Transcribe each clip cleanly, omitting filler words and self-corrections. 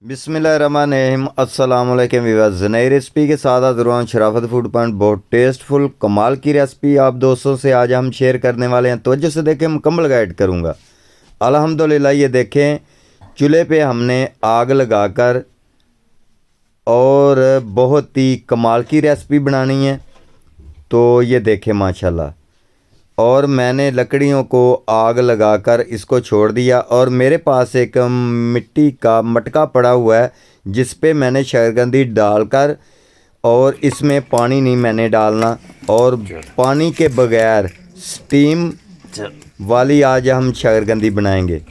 बिस्मिल्लाहिर्रहमानिर्रहीम अस्सलाम वालेकुम व्यूअर्स। नई रेसिपी के साथ हाज़िर हुआ शराफत फूड पॉइंट। बहुत टेस्टफुल कमाल की रेसिपी आप दोस्तों से आज हम शेयर करने वाले हैं। तवज्जो से देखें, मुकम्मल गाइड करूंगा। अल्हम्दुलिल्लाह ये देखें, चूल्हे पे हमने आग लगाकर और बहुत ही कमाल की रेसिपी बनानी है। तो ये देखें माशाल्लाह, और मैंने लकड़ियों को आग लगाकर इसको छोड़ दिया। और मेरे पास एक मिट्टी का मटका पड़ा हुआ है जिस पे मैंने शकरकंदी डालकर, और इसमें पानी नहीं मैंने डालना, और पानी के बगैर स्टीम वाली आज हम शकरकंदी बनाएंगे।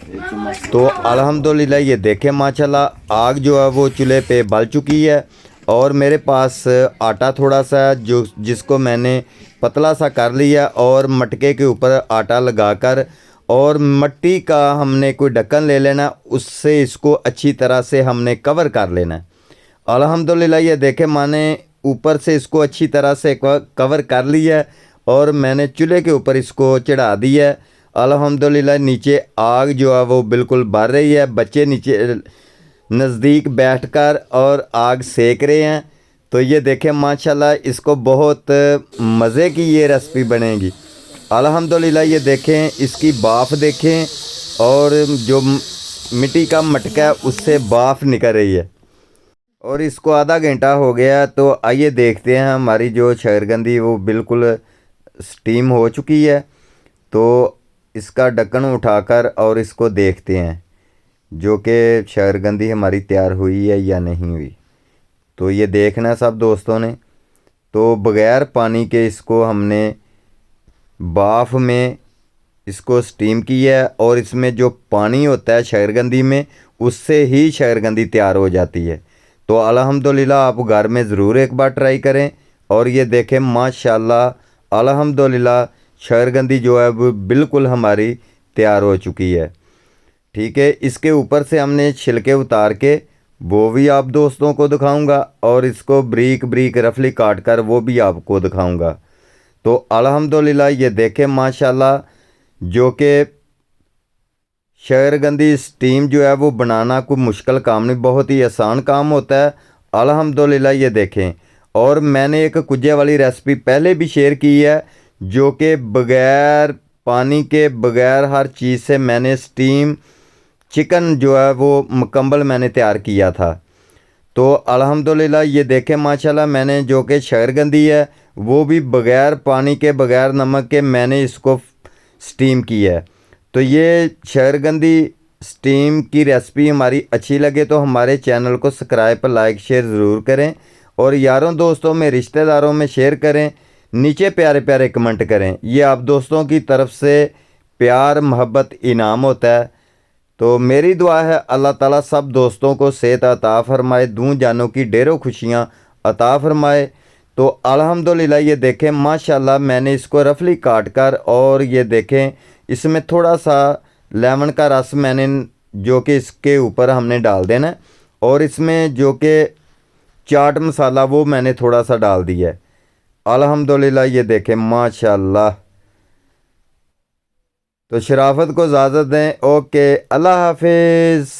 तो अल्हम्दुलिल्लाह ये देखें माशाल्लाह, आग जो है वो चूल्हे पे बल चुकी है। और मेरे पास आटा थोड़ा सा जो जिसको मैंने पतला सा कर लिया, और मटके के ऊपर आटा लगाकर और मिट्टी का हमने कोई ढक्कन ले लेना, उससे इसको अच्छी तरह से हमने कवर कर लेना है। अल्हम्दुलिल्लाह ये देखें, मैंने ऊपर से इसको अच्छी तरह से कवर कर लिया है और मैंने चूल्हे के ऊपर इसको चढ़ा दिया है। अल्हम्दुलिल्लाह नीचे आग जो है वो बिल्कुल बढ़ रही है। बच्चे नीचे नज़दीक बैठकर और आग सेक रहे हैं। तो ये देखें माशाल्लाह, इसको बहुत मज़े की ये रेसिपी बनेगी। अल्हम्दुलिल्लाह ये देखें, इसकी भाप देखें, और जो मिट्टी का मटका है उससे भाप निकल रही है। और इसको आधा घंटा हो गया। तो आइए देखते हैं, हमारी जो शकरकंदी वो बिल्कुल स्टीम हो चुकी है। तो इसका ढक्कन उठाकर और इसको देखते हैं जो कि शकरकंदी हमारी तैयार हुई है या नहीं हुई। तो ये देखना सब दोस्तों ने। तो बग़ैर पानी के इसको हमने भाप में इसको स्टीम किया है, और इसमें जो पानी होता है शकरकंदी में उससे ही शकरकंदी तैयार हो जाती है। तो अल्हम्दुलिल्लाह आप घर में ज़रूर एक बार ट्राई करें। और ये देखें माशाल्लाह, अल्हम्दुलिल्लाह शकरकंदी जो है वो बिल्कुल हमारी तैयार हो चुकी है। ठीक है, इसके ऊपर से हमने छिलके उतार के वो भी आप दोस्तों को दिखाऊंगा, और इसको ब्रीक ब्रीक रफली काट कर वो भी आपको दिखाऊंगा। तो अल्हम्दुलिल्लाह ये देखें माशाल्लाह, जो कि शकरकंदी स्टीम जो है वो बनाना कोई मुश्किल काम नहीं, बहुत ही आसान काम होता है। अल्हम्दुलिल्लाह ये देखें, और मैंने एक कुज्जे वाली रेसिपी पहले भी शेयर की है जो कि बग़ैर पानी के बग़ैर हर चीज़ से मैंने स्टीम चिकन जो है वो मुकम्मल मैंने तैयार किया था। तो अल्हम्दुलिल्लाह ये देखें माशाल्लाह, मैंने जो कि शकरकंदी है वो भी बग़ैर पानी के बग़ैर नमक के मैंने इसको स्टीम किया है। तो ये शकरकंदी स्टीम की रेसिपी हमारी अच्छी लगे तो हमारे चैनल को सब्सक्राइब, लाइक, शेयर ज़रूर करें, और यारों दोस्तों में, रिश्तेदारों में शेयर करें। नीचे प्यारे प्यारे कमेंट करें। ये आप दोस्तों की तरफ से प्यार मोहब्बत इनाम होता है। तो मेरी दुआ है अल्लाह ताला सब दोस्तों को सेहत अता फरमाए, दूं जानों की ढेरों खुशियाँ अता फरमाए। तो अल्हम्दुलिल्लाह ये देखें माशाल्लाह, मैंने इसको रफली काट कर, और ये देखें इसमें थोड़ा सा लेमन का रस मैंने जो कि इसके ऊपर हमने डाल देना है, और इसमें जो कि चाट मसाला वो मैंने थोड़ा सा डाल दिया है। अल्हम्दुलिल्लाह ये देखें माशाल्लाह। तो शराफत को इजाज़त दें। ओके, अल्लाह हाफिज़।